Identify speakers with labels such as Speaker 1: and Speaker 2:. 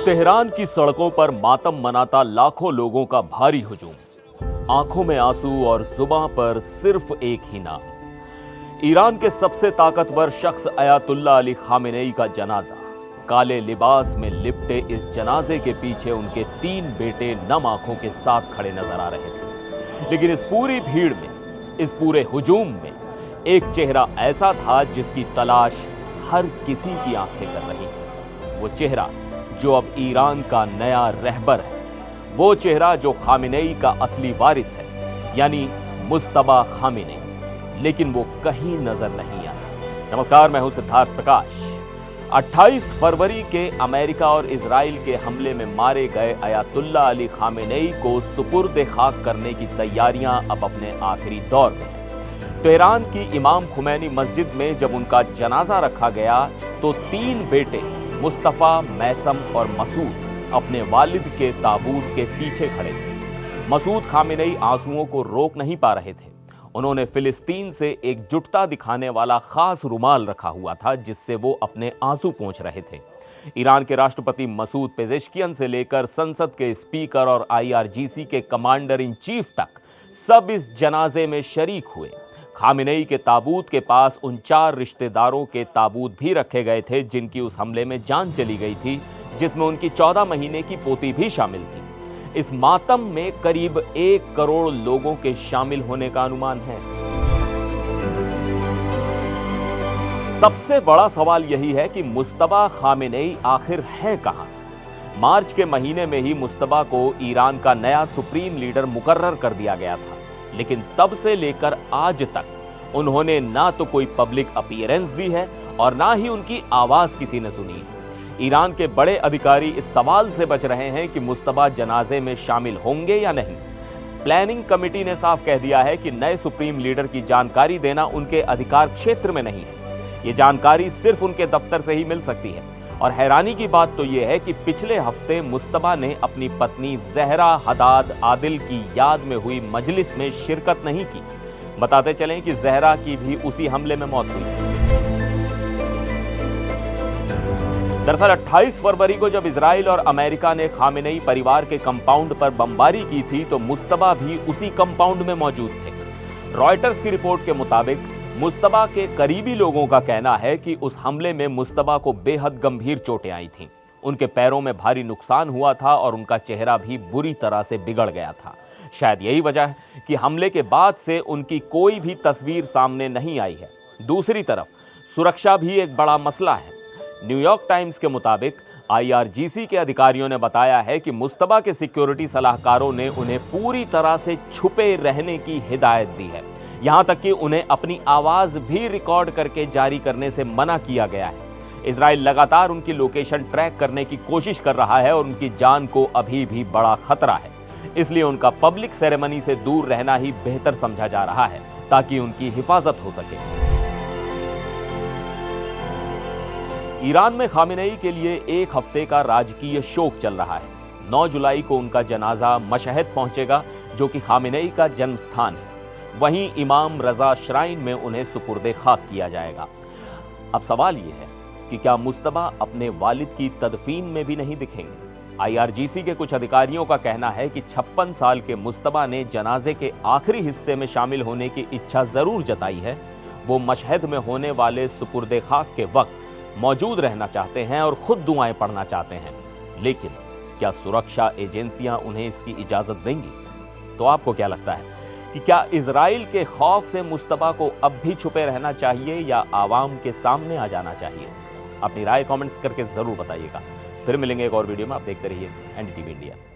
Speaker 1: Tehran की सड़कों पर मातम मनाता लाखों लोगों का भारी हुजूम, आंखों में आंसू और जुबां पर सिर्फ एक ही नाम, ईरान के सबसे ताकतवर शख्स अयातुल्ला अली खामेनेई का जनाजा। काले लिबास में लिपटे इस जनाजे के पीछे उनके 3 बेटे नम आंखों के साथ खड़े नजर आ रहे थे। लेकिन इस पूरी भीड़ में, इस पूरे हुजूम में एक चेहरा ऐसा था जिसकी तलाश हर किसी की आंखें कर रही थी। वो चेहरा जो अब ईरान का नया रहबर है, वो चेहरा जो खामेनेई का असली वारिस है, यानी मुज्तबा खामेनेई। लेकिन वो कहीं नजर नहीं आया। नमस्कार, मैं हूं सिद्धार्थ प्रकाश। 28 फरवरी के अमेरिका और इजराइल के हमले में मारे गए अयातुल्ला अली खामेनेई को सुपुर्द खाक करने की तैयारियां अब अपने आखिरी दौर में हैं। तेहरान की इमाम खुमैनी मस्जिद में जब उनका जनाजा रखा गया तो 3 बेटे मुस्तफा, मैसम और मसूद अपने वालिद के ताबूत के पीछे खड़े थे। मसूद खामेनेई आंसुओं को रोक नहीं पा रहे थे। उन्होंने फिलिस्तीन से एकजुटता दिखाने वाला खास रुमाल रखा हुआ था जिससे वो अपने आंसू पोंछ रहे थे। ईरान के राष्ट्रपति मसूद पेजेश्कियन से लेकर संसद के स्पीकर और IRGC के कमांडर इन चीफ तक सब इस जनाजे में शरीक हुए। खामेनेई के ताबूत के पास उन 4 रिश्तेदारों के ताबूत भी रखे गए थे जिनकी उस हमले में जान चली गई थी, जिसमें उनकी 14 महीने की पोती भी शामिल थी। इस मातम में करीब 1 करोड़ लोगों के शामिल होने का अनुमान है। सबसे बड़ा सवाल यही है कि मुज्तबा खामेनेई आखिर है कहां? मार्च के महीने में ही मुज्तबा को ईरान का नया सुप्रीम लीडर मुकर्रर कर दिया गया था, लेकिन तब से लेकर आज तक उन्होंने ना तो कोई पब्लिक अपीयरेंस दी है और ना ही उनकी आवाज किसी ने सुनी। ईरान के बड़े अधिकारी इस सवाल से बच रहे हैं कि मुज्तबा जनाजे में शामिल होंगे या नहीं। प्लानिंग कमेटी ने साफ कह दिया है कि नए सुप्रीम लीडर की जानकारी देना उनके अधिकार क्षेत्र में नहीं है। ये जानकारी सिर्फ उनके दफ्तर से ही मिल सकती है। और हैरानी की बात तो यह है कि पिछले हफ्ते मुज्तबा ने अपनी पत्नी जहरा हदाद आदिल की याद में हुई मजलिस में शिरकत नहीं की। बताते चलें कि जहरा की भी उसी हमले में मौत हुई। दरअसल 28 फरवरी को जब इजराइल और अमेरिका ने खामेनेई परिवार के कंपाउंड पर बमबारी की थी तो मुज्तबा भी उसी कंपाउंड में मौजूद थे। रॉयटर्स की रिपोर्ट के मुताबिक मुज्तबा के करीबी लोगों का कहना है कि उस हमले में मुज्तबा को बेहद गंभीर चोटें आई थीं। उनके पैरों में भारी नुकसान हुआ था और उनका चेहरा भी बुरी तरह से बिगड़ गया था। शायद यही वजह है कि हमले के बाद से उनकी कोई भी तस्वीर सामने नहीं आई है। दूसरी तरफ सुरक्षा भी एक बड़ा मसला है। न्यूयॉर्क टाइम्स के मुताबिक IRGC के अधिकारियों ने बताया है कि मुज्तबा के सिक्योरिटी सलाहकारों ने उन्हें पूरी तरह से छुपे रहने की हिदायत दी है। यहां तक कि उन्हें अपनी आवाज भी रिकॉर्ड करके जारी करने से मना किया गया है। इजराइल लगातार उनकी लोकेशन ट्रैक करने की कोशिश कर रहा है और उनकी जान को अभी भी बड़ा खतरा है। इसलिए उनका पब्लिक सेरेमनी से दूर रहना ही बेहतर समझा जा रहा है ताकि उनकी हिफाजत हो सके। ईरान में खामेनेई के लिए 1 हफ्ते का राजकीय शोक चल रहा है। 9 जुलाई को उनका जनाजा मशहद पहुंचेगा, जो कि खामेनेई का जन्म स्थान है। वहीं इमाम रजा श्राइन में उन्हें सुपुर्दे खाक किया जाएगा। अब सवाल यह है कि क्या मुज्तबा अपने वालिद की तदफीन में भी नहीं दिखेंगे? IRGC के कुछ अधिकारियों का कहना है कि 56 साल के मुज्तबा ने जनाजे के आखिरी हिस्से में शामिल होने की इच्छा जरूर जताई है। वो मशहद में होने वाले सुपुर्दे खाक के वक्त मौजूद रहना चाहते हैं और खुद दुआएं पढ़ना चाहते हैं। लेकिन क्या सुरक्षा एजेंसियां उन्हें इसकी इजाजत देंगी? तो आपको क्या लगता है कि क्या इजराइल के खौफ से मुज्तबा को अब भी छुपे रहना चाहिए या आवाम के सामने आ जाना चाहिए? अपनी राय कमेंट्स करके जरूर बताइएगा। फिर मिलेंगे एक और वीडियो में। आप देखते रहिए NDTV इंडिया।